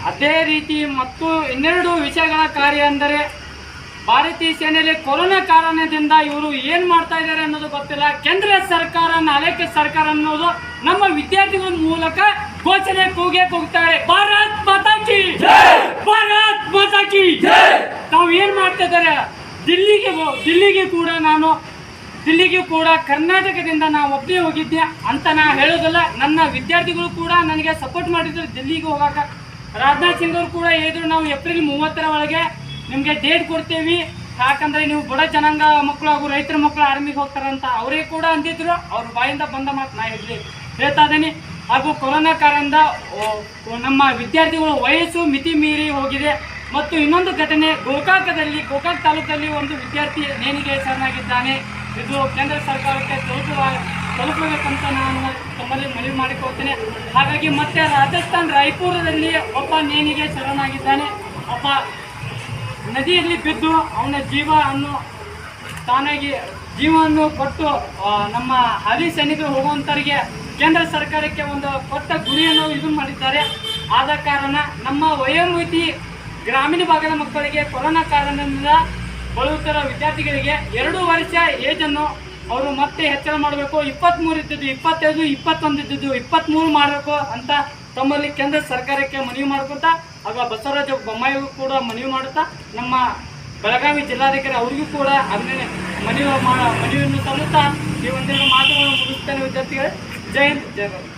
ಅದೇ ರೀತಿ ಮತ್ತು ಇನ್ನೆರಡು ವಿಷಯಗಳ ಕಾರ್ಯ ಅಂದರೆ ಭಾರತೀಯ ಸೇನೆಯಲ್ಲಿ ಕೊರೋನಾ ಕಾರಣದಿಂದ ಇವರು ಏನ್ ಮಾಡ್ತಾ ಇದ್ದಾರೆ ಅನ್ನೋದು ಗೊತ್ತಿಲ್ಲ. ಕೇಂದ್ರ ಸರ್ಕಾರ ನಾಲ್ಕು ಸರ್ಕಾರ ಅನ್ನೋದು ನಮ್ಮ ವಿದ್ಯಾರ್ಥಿಗಳ ಮೂಲಕ ಘೋಷಣೆ ಕೂಗ್ತಾರೆ, ಭಾರತ್ ಮಾತಾ ಕಿ ಭಾರತ್ ಮಾತಾ ಕಿ. ತಾವು ಏನ್ ಮಾಡ್ತಾ ಇದ್ದಾರೆ, ದಿಲ್ಲಿಗೆ ಕೂಡ ಕರ್ನಾಟಕದಿಂದ ನಾವು ಒಬ್ಬನೇ ಹೋಗಿದ್ದೆ ಅಂತ ನಾ ಹೇಳೋದಿಲ್ಲ. ನನ್ನ ವಿದ್ಯಾರ್ಥಿಗಳು ಕೂಡ ನನಗೆ ಸಪೋರ್ಟ್ ಮಾಡಿದ್ರು ದಿಲ್ಲಿಗೆ ಹೋಗಾಕ. ರಾಜನಾಥ್ ಸಿಂಗ್ ಅವರು ಕೂಡ ಹೇಳಿದ್ರು, ನಾವು ಏಪ್ರಿಲ್ 30ರ ಒಳಗೆ ನಿಮಗೆ ಡೇಟ್ ಕೊಡ್ತೇವೆ, ಯಾಕಂದ್ರೆ ನೀವು ಬಡ ಜನಾಂಗ ಮಕ್ಕಳು ಹಾಗೂ ರೈತರ ಮಕ್ಕಳು ಆರ್ಮಿಗೆ ಹೋಗ್ತಾರಂತ ಅವರೇ ಕೂಡ ಅಂದಿದ್ರು. ಅವ್ರ ಬಾಯಿಂದ ಬಂದ ಮಾತು ನಾ ಹೇಳ್ತಾ ಇದ್ದೀನಿ. ಹಾಗೂ ಕೊರೋನಾ ಕಾರಣದಿಂದ ನಮ್ಮ ವಿದ್ಯಾರ್ಥಿಗಳ ವಯಸ್ಸು ಮಿತಿ ಮೀರಿ ಹೋಗಿದೆ. ಮತ್ತು ಇನ್ನೊಂದು ಘಟನೆ, ಗೋಕಾಕ್ ತಾಲೂಕಲ್ಲಿ ಒಂದು ವಿದ್ಯಾರ್ಥಿ ನೇಣಿಗೆ ಶರಣಾಗಿದ್ದಾನೆ. ಇದು ಕೇಂದ್ರ ಸರ್ಕಾರಕ್ಕೆ ತಲುಪಬೇಕಂತ ನಾನು ತಮ್ಮಲ್ಲಿ ಮನವಿ ಮಾಡಿಕೊಳ್ತೇನೆ. ಹಾಗಾಗಿ ಮತ್ತೆ ರಾಜಸ್ಥಾನ್ ರಾಯ್ಪುರದಲ್ಲಿ ಒಬ್ಬ ನೇಣಿಗೆ ಶರಣಾಗಿದ್ದಾನೆ. ಒಬ್ಬ ನದಿಯಲ್ಲಿ ಬಿದ್ದು ಅವನ ಜೀವವನ್ನು ಕೊಟ್ಟು ನಮ್ಮ ಹಾಲಿ ಸೈನಿಕರು ಹೋಗುವಂತವರಿಗೆ ಕೇಂದ್ರ ಸರ್ಕಾರಕ್ಕೆ ಒಂದು ಕೊಟ್ಟ ಗುರಿಯನ್ನು ಇದು ಮಾಡಿದ್ದಾರೆ. ಆದ ಕಾರಣ ನಮ್ಮ ವಯೋಮಿತಿ ಗ್ರಾಮೀಣ ಭಾಗದ ಮಕ್ಕಳಿಗೆ ಕೊರೋನಾ ಕಾರಣದಿಂದ ಬಳಲುತ್ತಿರುವ ವಿದ್ಯಾರ್ಥಿಗಳಿಗೆ 2 ವರ್ಷ ಏಜನ್ನು ಅವರು ಮತ್ತೆ ಹೆಚ್ಚಳ ಮಾಡಬೇಕು. 23 ಇದ್ದದ್ದು 25, 21 ಇದ್ದದ್ದು 23 ಮಾಡಬೇಕು ಅಂತ ತಮ್ಮಲ್ಲಿ ಕೇಂದ್ರ ಸರ್ಕಾರಕ್ಕೆ ಮನವಿ ಮಾಡ್ಕೊತಾ, ಆಗ ಬಸವರಾಜ ಬೊಮ್ಮಾಯಿಗೂ ಕೂಡ ಮನವಿ ಮಾಡುತ್ತಾ, ನಮ್ಮ ಬೆಳಗಾವಿ ಜಿಲ್ಲಾಧಿಕಾರಿ ಅವರಿಗೂ ಕೂಡ ಮನವಿಯನ್ನು ಸಲ್ಲುತ್ತಾ ಈ ಒಂದೆರಡು ಮಾತುಗಳನ್ನು ಮುಗಿಸ್ತೇನೆ. ವಿದ್ಯಾರ್ಥಿಗಳೇ, ಜೈ ಹಿಂದ್, ಜೈ ಭಾರತ್.